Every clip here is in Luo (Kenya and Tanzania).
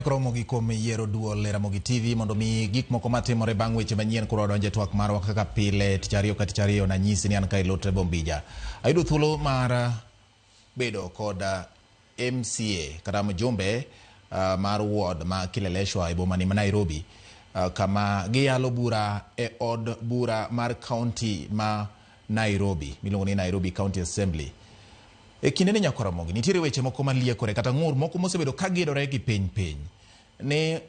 Ramogi kuom yiero duol Ramogi TV mondo mi gik moko matimore bang' weche manyien koro donje twak marwa kaka pile tich ariyo ka tich ariyo na nyisi ni an ka ilotre bombija. Ayudo thuolo mar bedo kod MCA kata mjumbe mar ward ma Kileleshwa e boma ni Nairobi kama giyalo bura e od bura mar county ma Nairobi miluongo ni Nairobi County Assembly. E kinde ni Ramogi nitiere weche moko maliekore kata ng'ur moko mosebedo ka gidore gi piny ne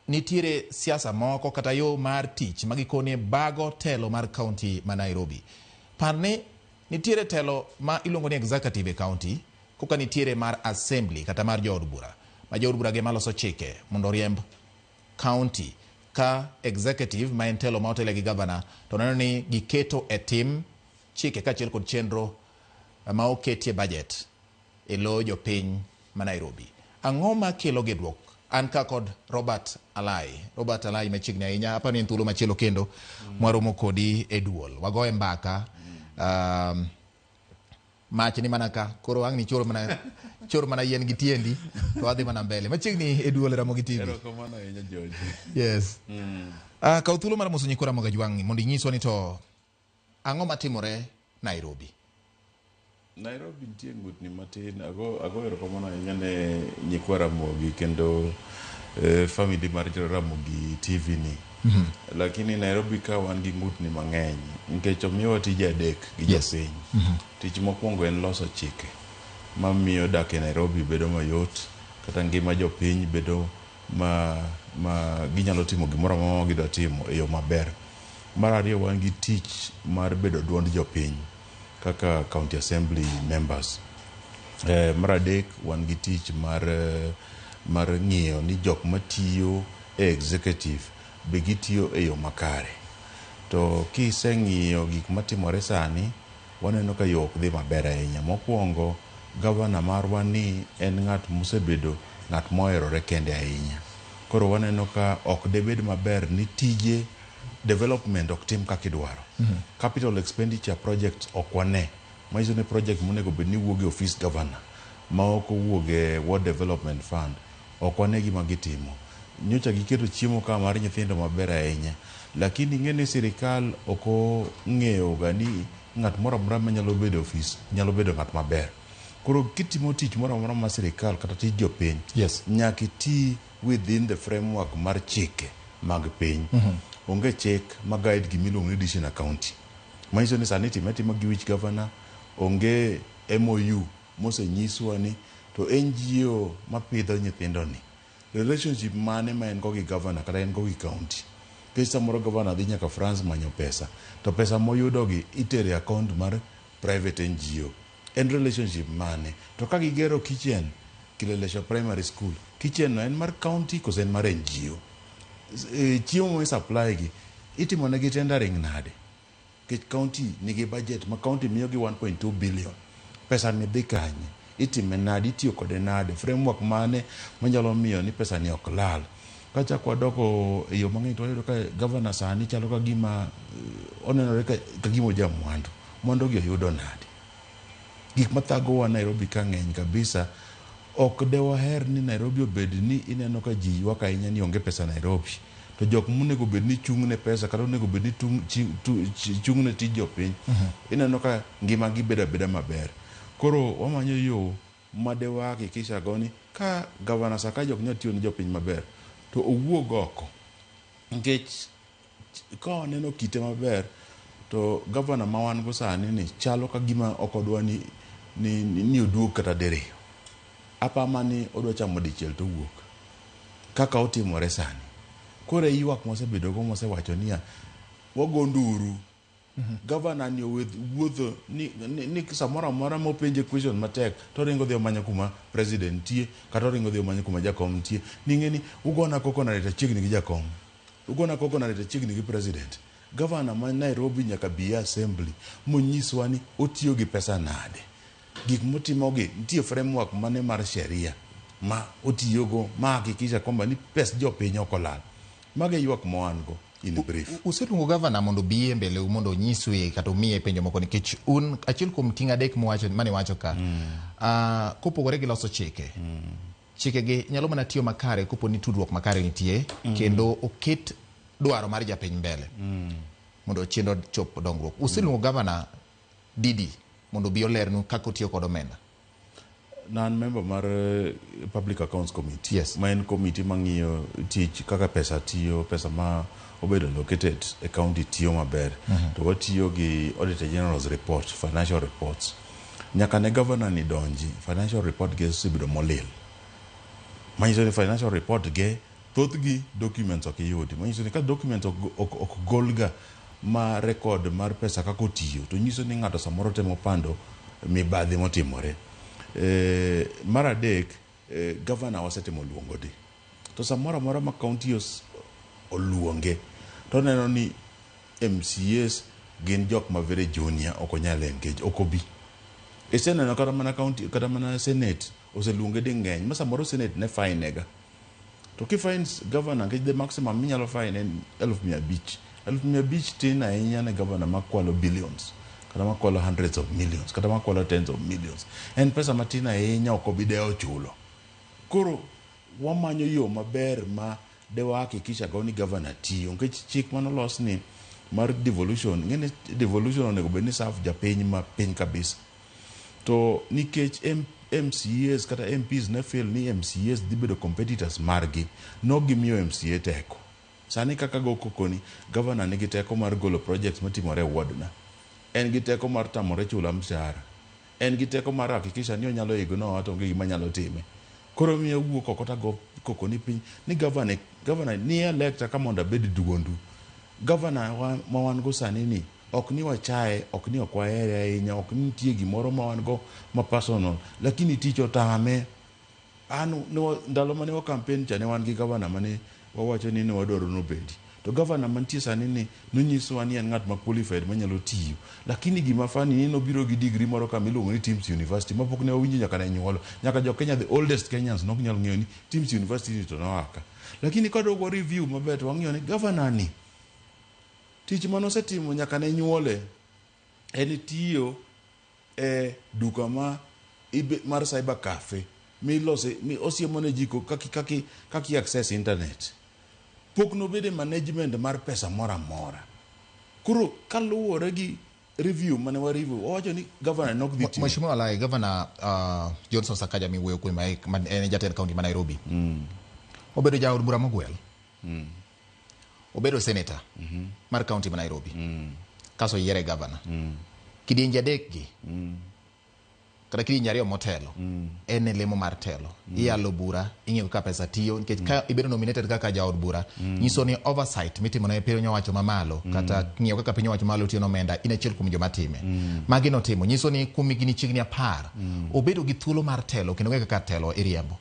nitiere siasa moko kata yo mar tich magikone bago telo mar county ma Nairobi. Parne nitiere telo ma iluongo ni executive e county koka nitiere mar assembly kata mar jood bura ma jood bura ge maloso chike mondo riemb county ka executive ma en telo ma otele gi governor to neno ni giketo e tim chike kachiel kod chenro ma oketie budget e lo jopiny ma Nairobi. Ang'o ma kelo gedruok? An ka kod Robert Alai machiegni ahinya apani en thuolo machielo kendo mwaromo kodi e duol wagoye mbaka mach ni mana ka koro ang' ni choro mana yien gi tiendi to wadhi mana mbele machiegni e duol Ramogi TV. Erokamano ahinya George. Yes. Ka thuolo mar moso nyikora Ramogi jwang'i mondo inyiswa ni to ang'o matimore Nairobi? Nairobi nitie ng'utni matin ago erokamano ahinya ne nyikwa Ramogi kendo family mar Ramogi TV ni. Lakini Nairobi ka wan gi ng'utni mang'eny nikech omiyowa tije adek gi jopiny. Tich mokwongo en loso chike mamiyo dak e Nairobi bedo mayot kata ngima jopiny bedo ma ginyalo timo gimoro amora gidwa timo e yo maber. Mar ariyo wan gi tich mar bedo duond jopiny kaka county assembly members. Mar adek wan gi tich mar ng'iyo ni jok matiyo e executive be gitiyo e yo makare. To kiseng'iyo gik matimore sani waneno ka yo ok dhi maber ahinya. Mokwongo governor marwa ni en ng'at mosebedo ng'at moherore kende ahinya. Koro waneno ka ok debed maber ni tije development ok tim kaka idwaro. Capital expenditure projects ok wane. Maiso ne project monego bed ni wuoge office governor ma ok wuoge ward development fund ok wane gima gitimo. Nyocha giketo chiemo ka mar nyithindo maber ahinya, lakini ng'ene sirikal ok ng'eyo ga ni ng'at moro amora ma nyalo bedo office nyalo bedo ng'at maber. Koro kitimo tich moro amora ma sirikal kata tij jopiny nyaka ti within the framework mar chike mag piny. Onge chik ma guide gimiluongo ni district county. Maiso ni sani timetimo gi wich governor, onge MOU mosenyiswa ni to NGO mapidho nyithindo ni relationship mane ma en go gi governor kata en go gi county. Kech samoro governor dhi nyaka France manyo pesa to pesa moyudo gi itere account mar private NGO. En relationship mane? To ka gigero kitchen Kileleshwa primary school, kitchen no en mar county kose en mar NGO. Chiemo mo supply gi itimo ne gi tendering nade? Kech county nigi budget ma county miyo gi 1.2 billion. Pesa ni dhi kanye? Itime nade? Itiyo kode nade? Framework mane manyalo miyo ni pesa ni ok lal? Kacha kwa doko e yo mang'eny to wayudo ka governor sani chalo ka gima onenore ka gima oja mondo gi oyudo nade? Gik mathago wa Nairobi ka ng'eny kabisa. Ok de waher ni Nairobi obed ni ineno ka ji ywak ahinya ni onge pesa Nairobi. To jok monego bed ni chung' ne pesa kata onego bed ni chung' ne tij jopiny. Ineno ka ngima gi beda maber. Koro wamanyo yo ma de wahakikisha go ni ka governor Sakaja ok nyal tiyo ni jopiny maber to owuog oko. Nikech ka waneno kite maber to governor ma wan go sani ni chalo ka gima ok odwa ni oduog kata diriyo. Apama ni odwa chamo dichiel to wuok kaka otimore sani. Koro ywak mosebedo go mosewacho niya wago nduru. Governor ni wuotho ni samoro amora mopenje question matek to ringo dhi omanyo kuma president tie kata ringo dhi omanyo kuma jakom tie. Ning'eni ugona koko na reta chiegni gi jakom, ugona koko na reta chiegni gi president. Governor ma Nairobi nyaka bi assembly monyiswa ni otiyo gi pesa nade. Gik motimo gi nitie framework mane mar sheria ma otiyogo ma hakikisha kwamba ni pes jopiny ok olal. Mage ywak moango in brief. Useluongo governor mondo biye mbele mondo nyiswe kata miye penjo moko nikech un achiel kuom ting' adek mane wacho ka kopogore gi loso chike chikegi nyalo mana tiyo makare kopo ni tudruok makare nitie kendo oket dwaro mar japiny mbele mondo chiendo chop dongruok. Usiluongo gavana Didi mondo bi olernu kako tiyo kod omenda. Nan member mar Public Accounts Committee. Yes. Ma en committee mang'iyo tich kaka pesa tiyo, pesa ma obedo located e county tiyo maber. To watiyo gi Auditor General's report, financial reports. Nyaka ne governor ni donji, financial report ge osebedo molil. Manyiso ni financial report ge thothgi documents ok yudi. Manyiso ni ka documents ok golga ma record mar pesa kako tiyo, to nyiso ni ng'ato samoro temo pando mibadhi motimore. Mar adek, governor wasetimo luongo di. To samoro amora ma county oluonge, to neno ni MCAs gin jok ma very junior, ok onyal engage, ok obi. Iseneno kata mana county, kata mana senate oseluonge di ng'eny, ma samoro senate ne fine nega. To ki fines governor, the maximum minyalo fine en 500,000. 500,000 tin ahinya ne governor makwalo billions, kata makwalo hundreds of millions, kata makwalo tens of millions. En pesa matin ahinya, ok obideo chulo. Koro wamanyo yo maber ma dewa hakikisha go ni governor tiyo. Nikech chik manolos ni mar devolution, ngene devolution onego bed ni serve japiny ma piny kabisa. To nikech MCAs kata MPs ne feel ni MCAs dhi bedo competitors margi, no gimiyo MCA teko. Sani kaka go kokoni, governor nigi teko mar golo projects matimore wardna. En gi teko mar tamore chula mshahara. En gi teko mar hakikisha ni onyalo higo no ato ngi manyalo time. Koro miyo wuok okota go kokoni piny ni governor ni electa ka mondo bed duondu. Governor ma wan go sani ni ok ni wachae, ok ni okwaere ahinya, ok ni nitie gimoro ma wan go ma personal, lakini tich otame. Ndalo mane wa campaign cha ne wan gi governor mane wawacho ni wadwaro nobedi. To governor mantie sani ni nonyisowa ni en ng'at ma qualified manyalo tiyo. Lakini gima fani ni nobiro gi degree moro kama iluongo ni Teams University, ma pok ne wawinjo nyaka ne nyuolo. Nyaka jo Kenya, the oldest Kenyans, nok nyal ng'eyo ni Teams University to noaka. Lakini kadwa review maber to wang'iyo ni governor ni tich manosetimo nyaka ne nyuole en tiyo duka mar cyber cafe mi osiemo ne jiko kaki access internet. Pok nobede management mar pesa mora mora. Kuro kaluwore gi review mane wa review, owacho ni governor nok dhi tiyo. Mheshimiwa Alai, governor Johnson Sakaja mi wuoyo kuom en jatend county ma Nairobi. Obedo jaod bura mogwel. Obedo senator mar county ma Nairobi. Kaso yiere governor. Kidienje adek gi. Kata kidienje ariyo motelo. En lemo mar telo. Iyalo bura, ing'eyo ka pesa tiyo. Nikech ka ibedo nominated kaka jaod bura, nyiso ni oversight mitimo na piny owacho mamalo, kata ng'iyo kaka piny owacho mamalo tiyo nomenda, in achiel kuom joma time. Magi notimo. Nyiso ni kuom higni chiegni 10, obedo gi thuolo mar telo, kendo kaka telo iriembo.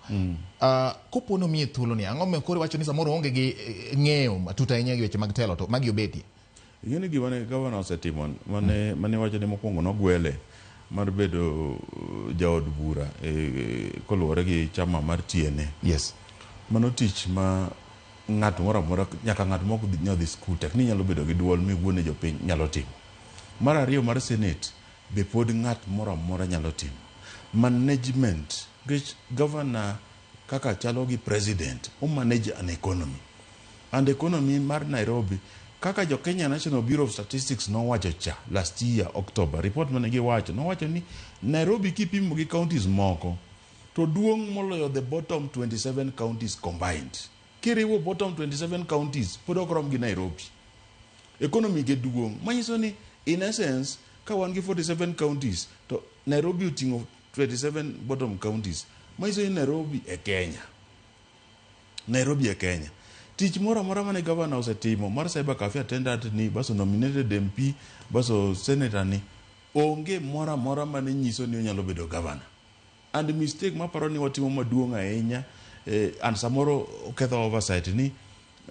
Kopo no miye thuolo ni, ang'o me koro wacho ni samoro onge gi ng'eyo matuta ahinya gi weche mag telo, to magi obedi. Yene gima ne governor osetimo, mane wacho ni mokwongo nogwele mar bedo jaod bura koluwore gi chama mar TNA. Yes. Mano tich ma ng'at moro amora, nyaka ng'at mok nyodhi skul tek ni nyalo bedo gi duol miwuone jopiny nyalo timo. Mar ariyo mar senate be pod ng'at moro amora nyalo timo. Management, which governor kaka chalo gi president, manage an economy. And economy mar Nairobi, kaka jo Kenya National Bureau of Statistics no wacho cha last year October, report mane giwacho no wacho ni Nairobi kipimo gi counties moko to duong' moloyo the bottom 27 counties combined. Kiriwo bottom 27 counties pod ok rom gi Nairobi. Economy ge duong', manyiso ni in essence ka wan gi 47 counties to Nairobi uting'o 27 bottom counties. Manyiso ni Nairobi e Kenya. Nairobi e Kenya. Tich mora mane governor osetimo mar cyber cafe attendant ni, baso nominated MP, baso senator ni, onge mora mane nyiso ni onyalo bedo governor. And mistake ma paro ni watimo maduong' ahinya, and samoro ketho oversight ni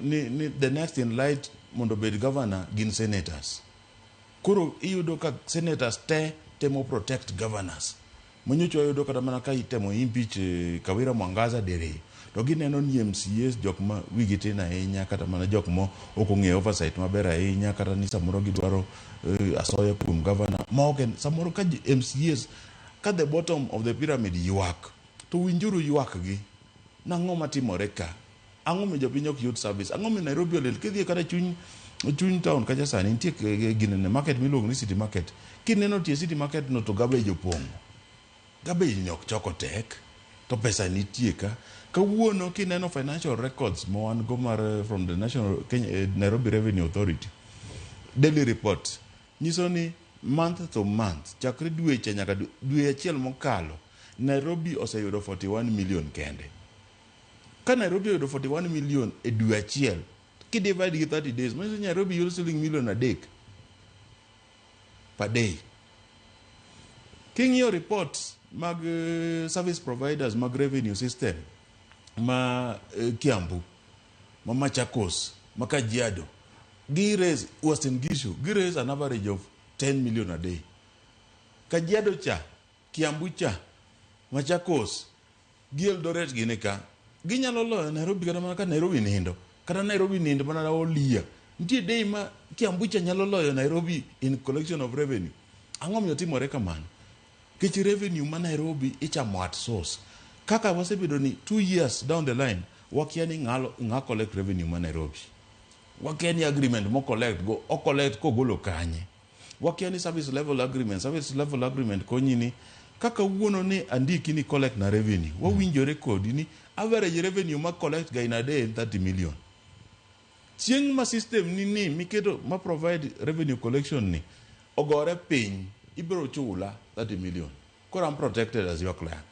the next in light mondo bed governor gin senators. Kuro iyudo ka senators temo protect governors. Manyocho ayudo kata mana ka itemo impeach Kawira Mwangaza dere. To gineno ni MCAs jok ma wigi tin ahinya, kata mana jok mo ok ong'eyo oversight maber ahinya, kata ni samoro gidwaro asoya kuom governor. Moken samoro ka MCAs ka the bottom of the pyramid ywak, to winjuru ywak gi. nang'o matimore ka, ang'o mi jopiny ok yud service, ang'o mi Nairobi olil, kidhi kata chuny town kacha sani nitie ginene market miluongo ni city market, kineno tie city market no to garbage opong'o, garbage ni ok choko tek, to pesa nitie ka. Kawuono kineno financial records mo wan go mar from the National Nairobi Revenue Authority daily report nyiso ni month to month chakre dweche nyaka dwe achiel mokalo Nairobi oseyudo 41 million kende. Ka Nairobi oyudo 41 million e dwe achiel, ki divide gi 30 days, means Nairobi yudo siling million adek per day. King'iyo reports mag service providers mag revenue system ma Kiambu, ma Machakos, ma Kajiado, raise Western Gishu, raise an average of 10 million a day. Kajiado cha, Kiambu cha, Machakos, Eldoret gine ka, ginyalo loyo Nairobi kata mana ka Nairobi nindo, kata Nairobi nindo mana olia. Nitie day ma Kiambu cha nyalo loyo Nairobi in collection of revenue. Ang'o miyo timore kamano? Kech revenue ma Nairobi ichamo at source. Kaka wasebedo ni 2 years down the line, wakia ni ng'a collect revenue ma Nairobi. Wakia ni agreement mo collect go, o collect ko golo kanye. Wakia ni service level agreement konyi ni, kaka uono ni andiki ni collect na revenue. Wawinjo rekodi ni, average revenue ma collect ga in a day 30 million. Chieng ma system ni miketo ma provide revenue collection ni, ogore piny, ibiro chula 30 million. Kora I'm protected as your client.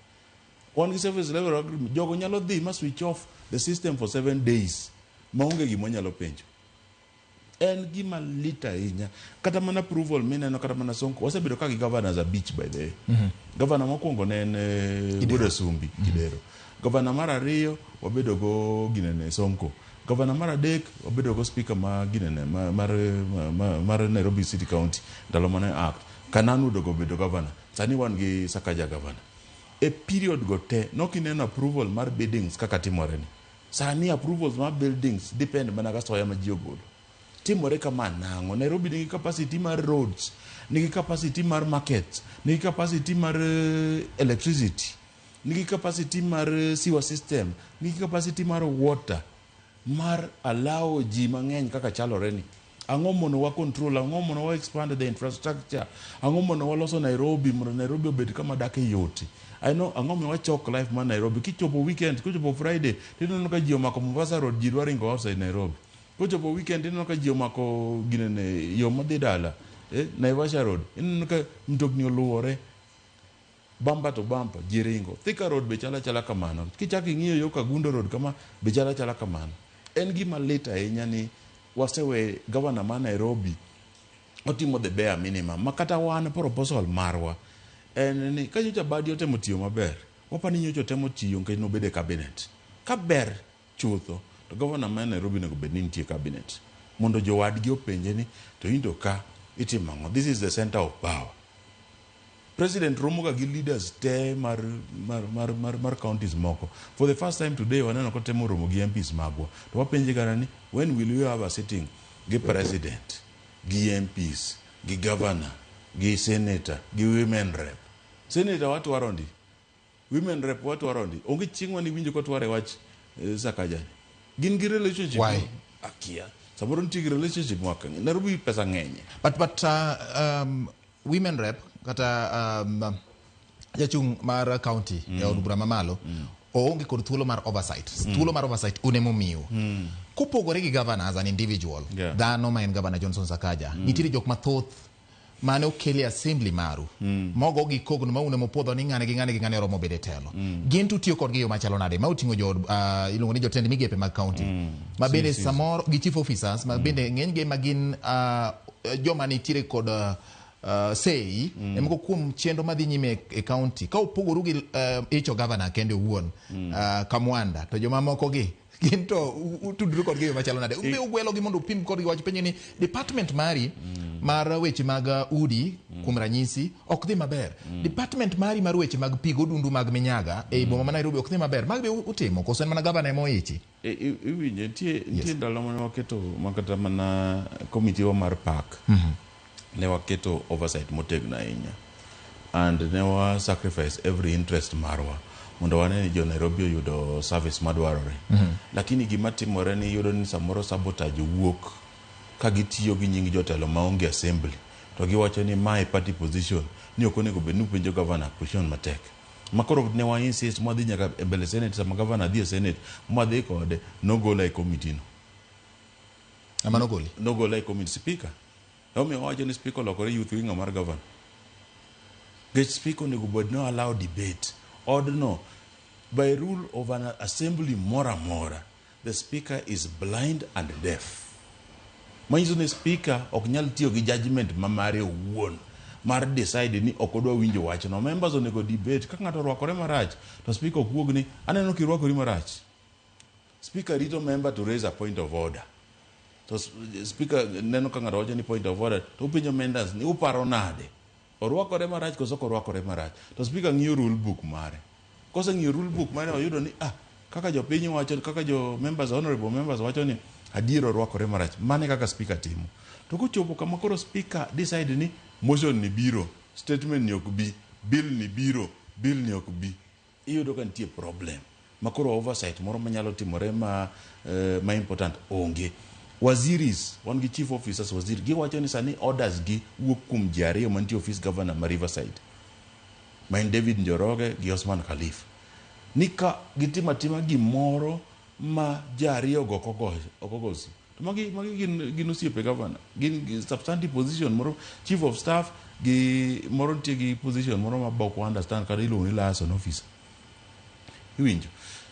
One service level agreement, jogo nyalo dhi ma switch off the system for 7 days. Maonge gimo nyalo penjo. En gima lita inya. Kata mana approval mineno kata mana Sonko. Wasebedo ka gi governor as a beach by the way. Governor mokwongo ne en Buda Sumbi, Kidero. Governor mar ariyo wabedo go ginene Sonko. Governor mar adek wabedo go speaker ma ginene mar Nairobi City County. Ndalo mane act. Kananu dogo bedo governor. Sani wan gi Sakaja governor. A period go te, no kineno approval mar buildings kaka timore ni. Sani approvals mar buildings depend mana ka soya ma jiogolo. Timore kama nango. Nairobi nigi capacity mar roads, nigi capacity mar markets, nigi capacity mar electricity, nigi capacity mar sewer system, nigi capacity mar water, mar allow ji mang'eny kaka chalore ni. Ang'o mono wa control, ang'o mono wa expand the infrastructure, ang'o mono wa loso Nairobi, mono Nairobi obed kama dake yoti. I know ang'o mono wa chok life man Nairobi. Kichopo weekend, kichopo Friday, tineno ka ji omako Mombasa Road, ji dwa ringo outside Nairobi. Kichopo weekend, tineno ka ji omako ginene yo madhi dala, Naivasha Road, tineno ka mtokni oluore bumper to bumper, ji ringo. Thika Road be chala kamano. Kichaki ing'iyo yo Kagundo Road kama be chala kamano. En gima lit ahinya ni wasewe governor ma Nairobi otimo the bare minimum. Makata wan proposal marwa en ni ka nyocha badi otemo tiyo maber, wapani nyocha otemo tiyo nkech nobede cabinet. Ka ber chutho to governor ma Nairobi nego bed ni nitie cabinet mondo jowadgi openje ni to indo ka itimo ang'o. This is the center of power. President romoga gi leaders te mar counties moko. For the first time today waneno ko temo romo gi MPs magwa. To wapenje gara ni when will you have a sitting gi president, gi MPs, gi governor, gi senator, gi women rep. Senator watu warondi, women rep watu warondi. Onge chieng' wani winjo ko tware wach Sakaja. Gin gi relationship. Why? Akia. Samoro ntie relationship mwaka. Nairobi pesa ng'enye. But women rep kata jachung mar county e od bura mamalo oonge kod thuolo mar oversight. Thuolo mar oversight unemo miyo. Kopogore gi governor as an individual, dhano ma en governor Johnson Sakaja, nitiere jok mathoth mane okele assembly maru mogo gi kogno ma unemo podho ni ng'ane gi ng'ane romo bede telo. Gin tu tiyo kodgi yo machalo nade ma uting'o jo ilungo ni jotend migepe mag county ma bende samoro gi chief officers ma bende ng'eny ge magin joma nitiere kod sei emko kuom chenro madhi nyime e county ka upogoru gi icho governor kende wuon Kamwanda to joma moko gi ginto utudru kodgi yo machalo nade ube ugwelo gi mondo upim kodgi wach penye ni department mari mar weche mag udi kuom ranyisi ok dhi maber. Department mari mar weche mag pigo dundu mag minyaga e boma ma Nairobi ok dhi maber. Mag be utimo koso en mana governor emo ichi. Iwinje tie ndalo mane waketo makata mana committee mar park. Ne waketo oversight motegno ahinya and ne wa sacrifice every interest marwa mondo wane ni jo Nairobi oyudo service madwarore. Lakini gima timore ni yudo ni samoro sabotage wuok ka gitiyo gi nying jotelo maonge assembly to giwacho ni my party position ni ok onego bed ni penjo governor position matek. Makoro ne wa insist mwadhi nyaka e mbele Senate sama governor dhi e Senate mwadhi kode nogola e committee no. Ama nogoli? Nogola e committee speaker. Omiyo wacho ni speaker lokore youth wing mar governor. Get speaker onego bed no allow debate. Ordno by rule of an assembly mora the speaker is blind and deaf. Manyiso ni speaker ok nyal tiyo gi judgment mamare owuon mar decide ni ok odwa winjo wach no. Members onego debate. Ka ng'ato rwakore marach to speaker ok wuog ni aneno ki rwakori marach. Speaker rito member to raise a point of order. To speaker neno ka ng'ato wacho ni point of order to pinyo members ni uparo nade orwakore marach koso orwakore marach. To speaker ng'iyo rule book mare. Kose ng'iyo rule book mare oyudo ni kaka jo piny wacho, kaka jo members, honorable members wacho ni adiero rwakore marach. Mane kaka speaker timo. To kochopo kama koro speaker decide ni motion ni biro, statement ni ok bi, bill ni biro, bill ni ok bi, iyudo ka nitie problem. Makoro oversight moro manyalo timore ma important onge. Waziris, wan gi chief officers waziri, giwacho ni sani orders gi wuok kuom ji ariyo mantie office governor ma Riverside. Main David Njoroge gi Osman Khalif. Nika gitima gimoro ma ji ariyo go okogosi. To magi gin osiepe governor. Gin substantive position moro chief of staff gi moro nitie gi position moro ma bok understand kada iluongo ni liaison officer. Iwinjo.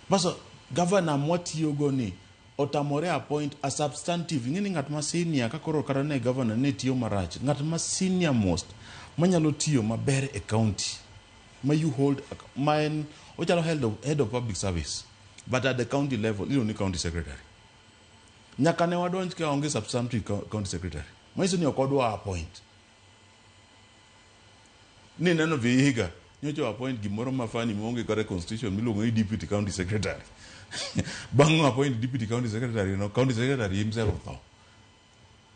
Baso governor mwatiyo go ni otamore appoint a substantive. Ng'eni ng'at ma senior ka koro kara ne governor ne tiyo marach. Ng'at ma senior most manyalo tiyo maber e county. Ma you hold mine ochalo head of public service. But at the county level, you only county secretary. Nyaka ne wadonj ka onge substantive county secretary. Maiso ni okodwa appoint. Ni neno vihiga. Nyocho appoint gimoro mafani monge kare constitution miluongo ni deputy county secretary. Bango appoint deputy county secretary, no county secretary himself tho.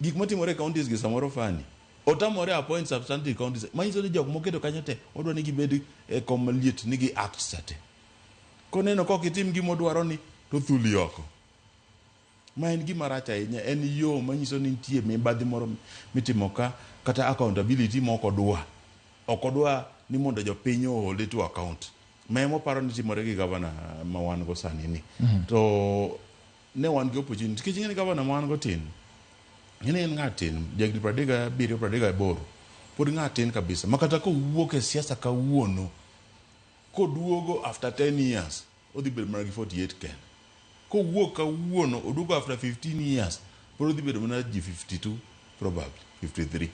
Gik matimore counties gi samoro fani. Otamore appoint substantive county secretary. Maiso ni jok moketo kanyate odwa ni gibed e komaliet ni gi act sate. Koneno kok itim gimo dwaro ni to thuli oko. Ma en gima rach ahinya, en yo manyiso ni nitie mibadhi moro mitimo ka kata accountability moko okodwa ni mondo jopiny oholde to account. Ma emo paro ni timore gi governor ma wan go sani ni. To ne wan gi opportunity kich ni governor ma wan go tin. En ng'atin jagni 37 pod ng'atin kabisa. Makata ko wuok e siasa kawuono koduogo after 10 years odhi bedo mana gi 48 ken. Ko wuok kawuono oduogo after 15 years pod odhi bedo mana gi 52 probably 53.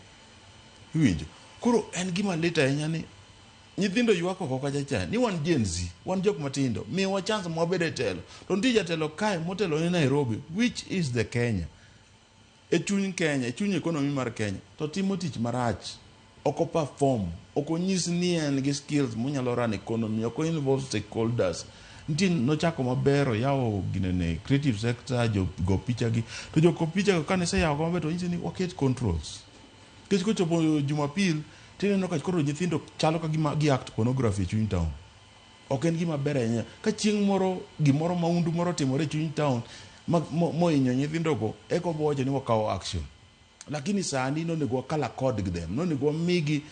Iwinjo. Koro en gima leta ahinya ni nyithindo ywako koko kacha ni wan Gen Z, wan jok matindo, miwa chance mwabede telo. To nitie jatelo kae motelo ni Nairobi, which is the Kenya. E chuny Kenya, e chuny economy mar Kenya. To timo tich marach. Oko perform, oko nyis ni en gi skills monyalo run economy, oko involve stakeholders. Nitie nochako mabero yawo ginene creative sector, go picha gi. To joko picha go kane se yawo maber to nyisi ni waket controls. Kech kochopo Jumapil, tineno ka koro nyithindo chalo ka gi act pornography chuny town. Ok en gima ber ahinya. Ka chieng' moro gimoro maundu moro timore chuny town moinyo nyithindo go eko boche ni wakawo action. Lakini sani nonego wakala code them. Nonego wamigi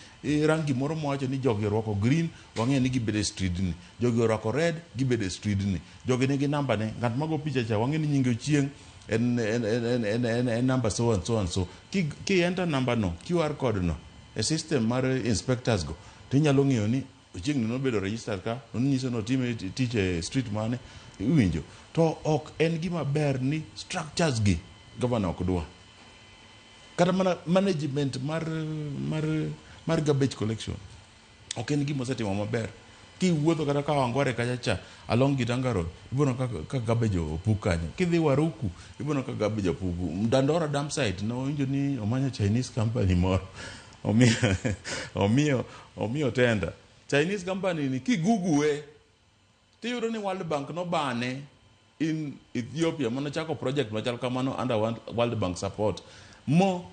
rangi moro mwacho ni jogi rwako green, wang'e ni gibede street ni. Jogi rwako red, gibede street ni. Jogi nigi namba ne. Ng'at mago picha cha wang'e ni nyinge chieng' en number so and so and so. Ki enter number no, QR code no. A system mar inspectors go. Tinyalo ng'eyo ni chieng' no bedo registered ka, no nyiso no time teach street mane. Iwinjo. To ok en gima ber ni structures gi governor ok dwa. Kata mana management mar garbage collection. Ok en gima osetimo maber. Ki wuotho kata ka Wangware kacha along Gitanga Road, ibono ka garbage opuk kanyo. Kidhi Waruku, ibono ka garbage opuk. Dandora dump site no winjo ni omanya Chinese company moro. Omiyo tenda. Chinese company ni kigugue. Tiyudo ni World Bank no bane in Ethiopia mano chako project machal kamano under World Bank support. Mo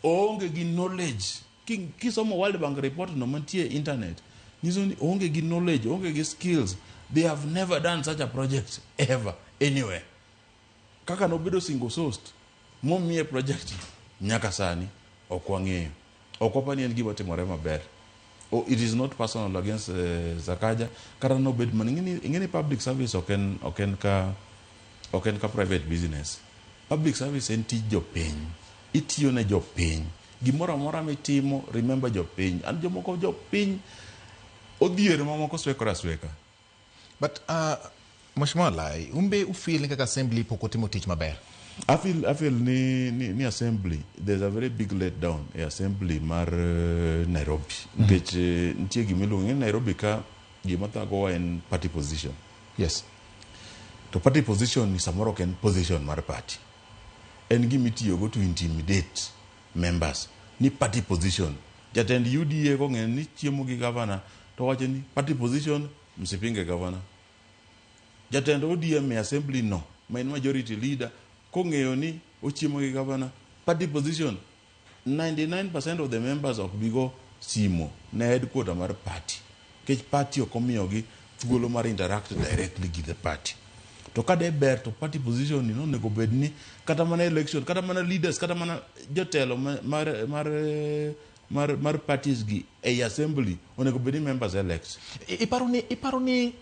onge gi knowledge kisomo World Bank report no mantie internet nyiso ni onge gi knowledge, onge gi skills. They have never done such a project ever anywhere. Kaka nobedo single sourced momiye project nyaka sani ok wang'eyo, ok wapani en gima timore maber. It is not personal against Sakaja, kata nobed man ingeni public service ok en ka private business. Public service en tij jopiny, itiyo ne jopiny, gimoro amora mitimo remember jopiny, and jomoko jopiny odhier mamoko sweka. But Mheshimiwa Alai, umbe ufeel kaka assembly pok otimo tich maber? I feel ni assembly, there's a very big letdown in assembly mar Nairobi. Nikech nitie gimiluongo ni Nairobi ka gima thago en party position. Yes. To party position ni samoro ken position mar party. En gimitiyogo to intimidate members. Ni party position. Jatend UDA ko ng'en ni chiemo gi governor to wacho ni party position msipinge governor. Jatend ODM assembly no, main majority leader ko ng'eyo ni ochiemo gi governor, party position 99% of the members ok bigo simo na headquarter mar party. Kech party okomiyogi thuolo mar interact directly with the party. To kade ber to party position ni no nego bed ni kata mana election, kata mana leaders, kata mana jotelo mar parties gi a assembly onego bed ni members elect. Iparoni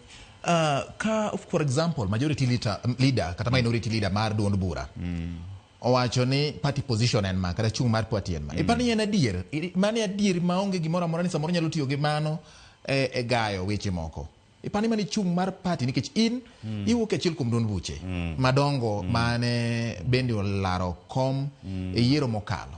ka for example majority leader kata minority leader mar duond bura owacho ni party position en ma kata chung mar party en ma ipani en adier mani adier maonge gimoro amora ni samoro nyalo tiyo gi mano e gayo weche moko. Ipani mani chung mar party nikech in iwuok achiel kuom duond buche madongo mane bende olaro kom e yiero mokalo.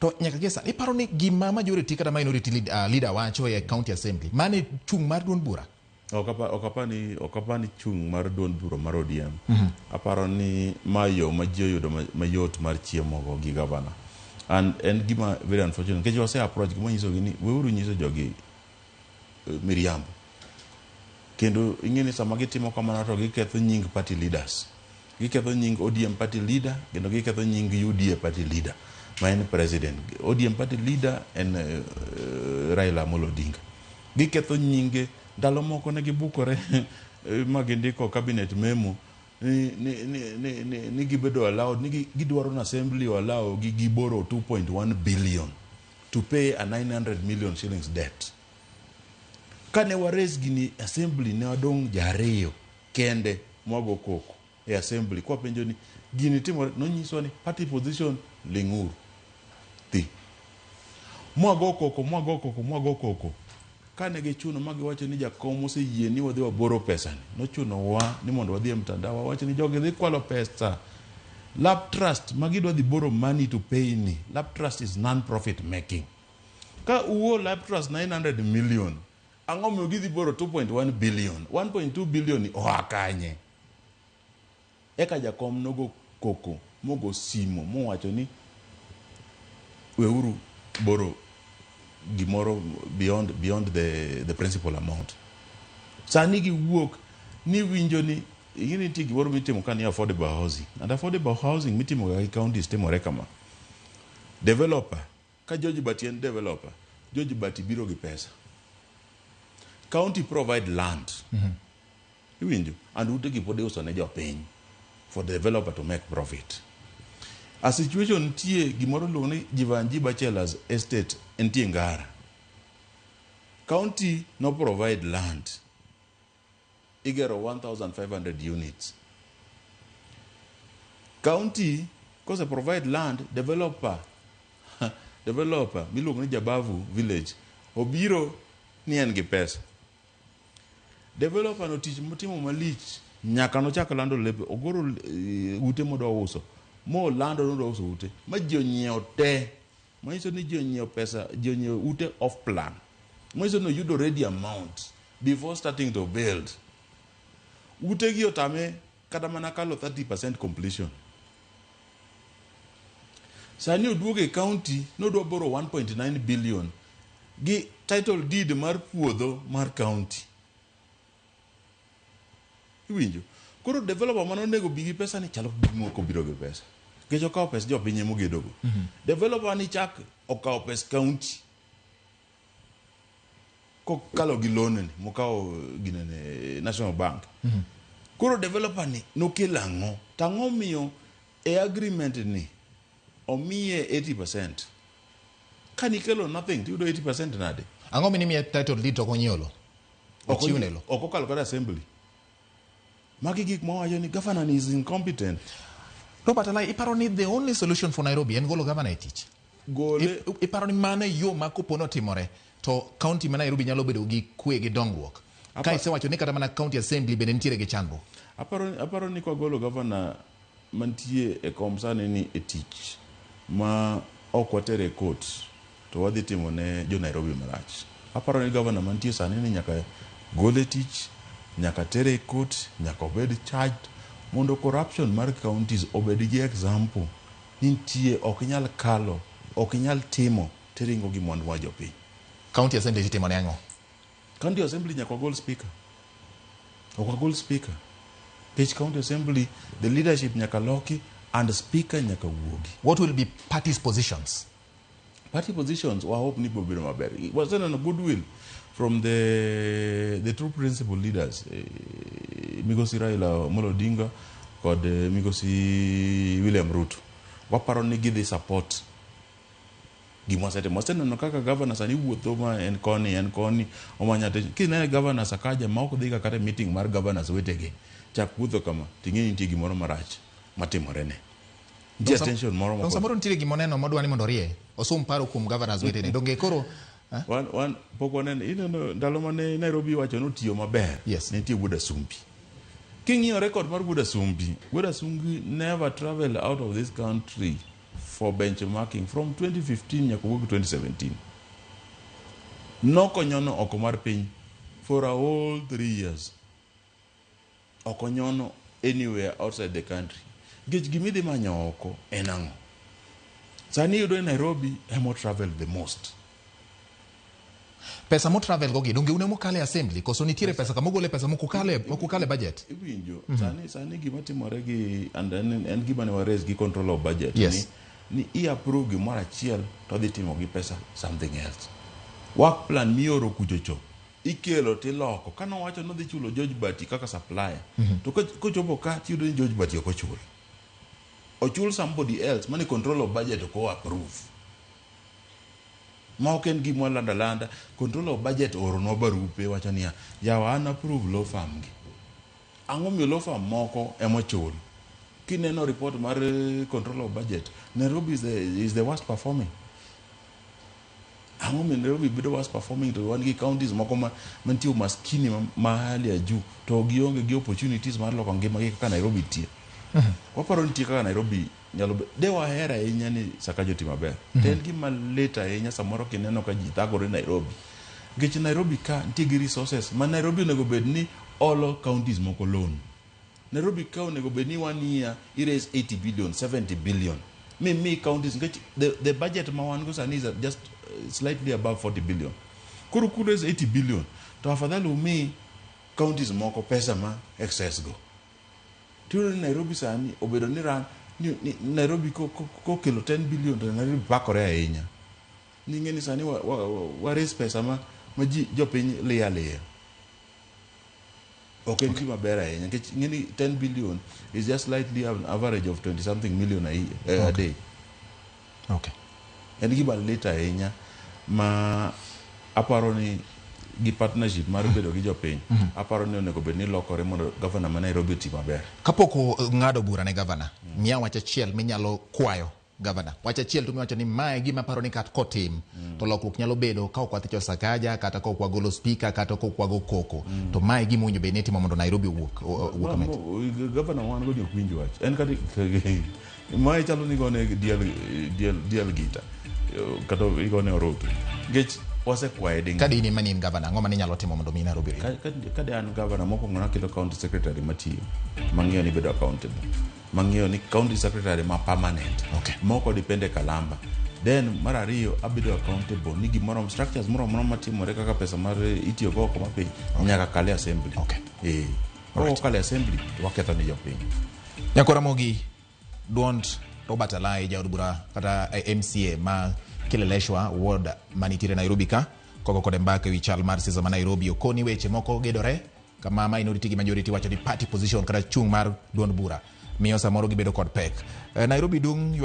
To nyaka gesa iparo ni gima majority kata minority leader wacho e county assembly mane chung mar duond bura. Okapani chung mar duond bura mar ODM. Aparo ni mayo maji oyudo mayot mar chiemo go gi governor. And gima very unfortunate. Kejo wase approach gima nyiso gini weuru nyiso jogi miriambo. Kendo ingeni sama gitimo kamano to giketho nying party leaders. Giketho nying ODM party leader, kendo giketho nying UDA party leader. Main president, ODM party leader and Raila Amolo Odinga. Giketho nyinge ndalo moko ne gibukore magindiko cabinet memo ni gibedo allowed ni gidwaro na assembly o allow giboro 2.1 billion to pay a 900 million shillings debt. Kane wares gini assembly ne wadong jariyo kende mwago koko e assembly kwa penjo ni gini timo no nyiso ni party position linguru ti mwago koko kane gichuno magiwacho ni jakom oseyie ni wadhi waboro pesa ni nochuno wa ni mondo wadhi e mtandao wacho ni jogi dhi kwalo pesa. Lab trust magidwa dhi borrow money to pay ni. Lab trust is non-profit making. Ka uwo lab trust 900 million ang'omo gidhi borrow 2.1 billion 1.2 billion oakanye. Eka jakom nogo koko mogo simo mowacho ni weuru borrow gimoro beyond the principal amount. Sani gi wuok ni winjo ni ingini ti gimoro mitimo kan affordable housing. And affordable housing mitimo ga counties timo rekama. Developer ka George Bati en developer, George Bati biro gi pesa. County provide land. Winjo and ute gi pode uso ne jopiny for the developer to make profit. A situation tie gimoro lone Jivanji Bachelor's estate entie Ngara. County no provide land. Igero 1,500 units. County cause provide land developer milongo ni Jabavu village obiro ni en gi pesa. Developer no tich motimo malich nyaka no chak lando lepe ogoro ute modo uso. Mo lando no uso ute ma ji onyiew te ma iso ni ji onyiew pesa ji onyiew ute off plan ma iso no yudo ready amount before starting to build. Ute gi otame kata mana kalo 30% completion. Sani oduoge county no do borrow 1.9 billion gi title deed mar puodho mar county. Iwinjo koro developer mano nego bigi pesa ni chalo moko biro gi pesa. Kejo okaw pesa jo pinye mogedogo. Developer ni chak okaw pesa county. kokalo gi loan ni mokao ginene National Bank koro developer ni nokelo ang'o tang'o miyo e agreement ni omiye 80% kanikelo nothing tiyudo 80% nade ang'o minimiye title deed to konyiolo ochiwnelo okokalo kod assembly magi gik mawacho ni governor is incompetent. Robert Alai, iparo ni the only solution for Nairobi en golo governor e tich? Gole iparo ni mano yo ma kopono timore to county ma Nairobi nyalo bedo gi kwe gi dongruok ka isewacho ni kata mana county assembly bende nitiere gi chandruok? Aparo ni kwa golo governor mantie e komsane ni e tich ma ok watere court to wadhi timo ne jo Nairobi marach. Aparo ni governor mantie sani ni nyaka gole tich, nyaka tere court, nyaka obed charged mondo corruption mar counties obed gi example nitie ok nyal kalo, ok nyal timo teringo gi mwandu wa jopiny. County assembly timo ne ang'o? County assembly nyaka gol speaker. Ok gol speaker. Page county assembly the leadership nyaka loki and speaker nyaka wuogi. What will be party's positions? Party positions wa hope ni bobedo maber. Was there a goodwill from the true principal leaders Migosi Raila Amolo Odinga kod Migosi William Ruto. Waparo ni gidhi support gimwasete no kaka governor sani wuotho ma en koni omanyate kinene governor sakaja ma ok dhi kata meeting mar governors wetege chak wuotho kama ting'e nitie gimoro marach matimore ne ji attention moro moko samoro nitie gimoneno modwani mondo rie osum paro kuom governors wetene donge koro wan poko nen ineno ndalo mane Nairobi wacho no tiyo maber nitie Buda Sumbi king'iyo record mar Buda Sumbi never traveled out of this country for benchmarking from 2015 nyaka 2017 nokonyono oko mar piny for a whole 3 years okonyono anywhere outside the country gich gimidhi manyo oko enang'o sani yudo e Nairobi emo travel the most. Pesa mo travel gogi donge unemo kale assembly koso nitiere pesa kama gole pesa moko kale budget ibinjo sani gima timore gi and en gima ne raise gi control of budget ni approve gimoro achiel to dhi timo gi pesa something else. Work plan mioro kuchocho ikelo tiloko kana wacho no dhi chulo George Bati kaka supplier to kochopo ka tiyudo ni George Bati ok ochul somebody else mani control of budget ko approve ma oken gimo landa control of budget oro no barupe wacho niya yawa an approve law firm gi ang'o mi law firm moko emochul kineno report mar control of budget Nairobi is the worst performing. Ang'o mi Nairobi bedo worst performing to wan gi counties moko mantie maskini mahali ya juu to gionge gi opportunities mar loko ngima gi kaka Nairobi tie. Waparo nitie kaka Nairobi nyalo dewa hera ahinya ni Sakaja timo maber. En gima leta ahinya samoro kineno ka ji thagore Nairobi. Nikech Nairobi ka nitie gi resources ma Nairobi onego bed ni all counties moko loan. Nairobi ka onego bed ni 1 year it is 80 billion 70 billion. Me counties the budget ma wan go sani is just slightly above 40 billion. Kuru is 80 billion. To afadhali umi counties moko pesa ma excess go. Tiro Nairobi sani obedo ni ran Nairobi ko kelo 10 billion to Nairobi pakore ahinya. Ning'eni sani wa raise pesa ma ji jopiny liya. Okay, gima bera ahinya. Ng'eni 10 billion is just slightly an average of 20 something million a day. Okay. En gima leta ahinya ma aparo ni gi partnership mar bedo gi jopiny aparo ni onego bed ni lokore mondo governor ma Nairobi ti maber. Kapoko ng'ado bura ne governor miya wach achiel minyalo kwayo governor wach achiel to miwacho ni mae gima paro ni kat kotim to lokruok nyalo bedo ka ok wathicho Sakaja kata ka ok wagolo speaker kata ka ok wago koko to mae gima owinjo bed ni timo mondo Nairobi wuok governor wan go jok winjo wach en kata mae chalo ni gone dial gita kata igone oroto gech wasekwaye ding kadi ni manin governor ngoma ni nyalo timo mondo mi Nairobi kadi an governor moko ngona kelo county secretary matiyo mang'eyo ni bedo accountable mang'eyo ni county secretary ma permanent moko depende Kalamba then mar ariyo abedo accountable ni gimoro structures moro matimore kaka pesa mar itiyo go kuma piny nyaka kale assembly kale assembly to waketho ni jopiny. Nyako Ramogi duond Robert Alai jaod bura kata MCA ma kileleshwa ward manitire Nairobi ka koko kod mbaka wi chal mar siasa ma Nairobi okoni weche moko gedore kama minority gi majority wacho ni party position kata chung mar duond bura miyo samoro gibedo kod pek. Nairobi dung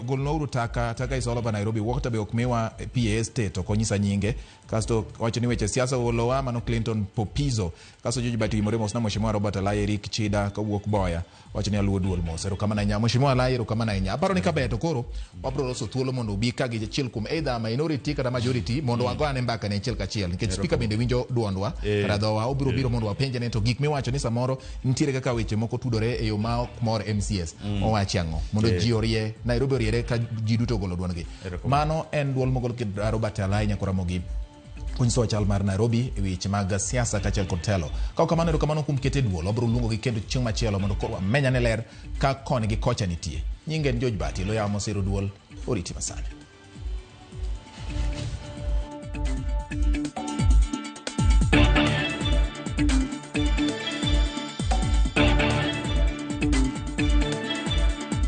golnouru taka isolo ba Nairobi wakta be okmewa PA state okonyisa nyinge kasto wacho ni weche siasa olowa mano Clinton Popizo kasto George Bati Moremos na Mheshimiwa Robert Alai Eric Chida kawuok Boya wacho ni aluo duol mosero kama na nya Mheshimiwa Alai ero kama na nya aparo ni kabeto koro wabro loso thuolo mondo ubi ka gi chiel kum either minority kata majority mondo wagone mbaka ne chiel ka chiel nikech speaker bende winjo duondwa kata dhowa obiro biro mondo wapenje ne to gik miwacho ni samoro nitiere kaka weche moko tudore e yo ma mor MCS owachi ang'o mondo ji orie Nairobi oriere ka ji duto golo duondgi. Mano en duol mogol kid Robert Alai nyakora mogi kunso chal mar Nairobi e weche mag siasa kaachiel kod telo. Ka kamano kamano kum kete duol obro luongo gi kendo chieng' machielo mondo koro amenya ne ler ka koni gi kocha nitie. Nyinge en George Bati lo yamo siro duol oriti masani.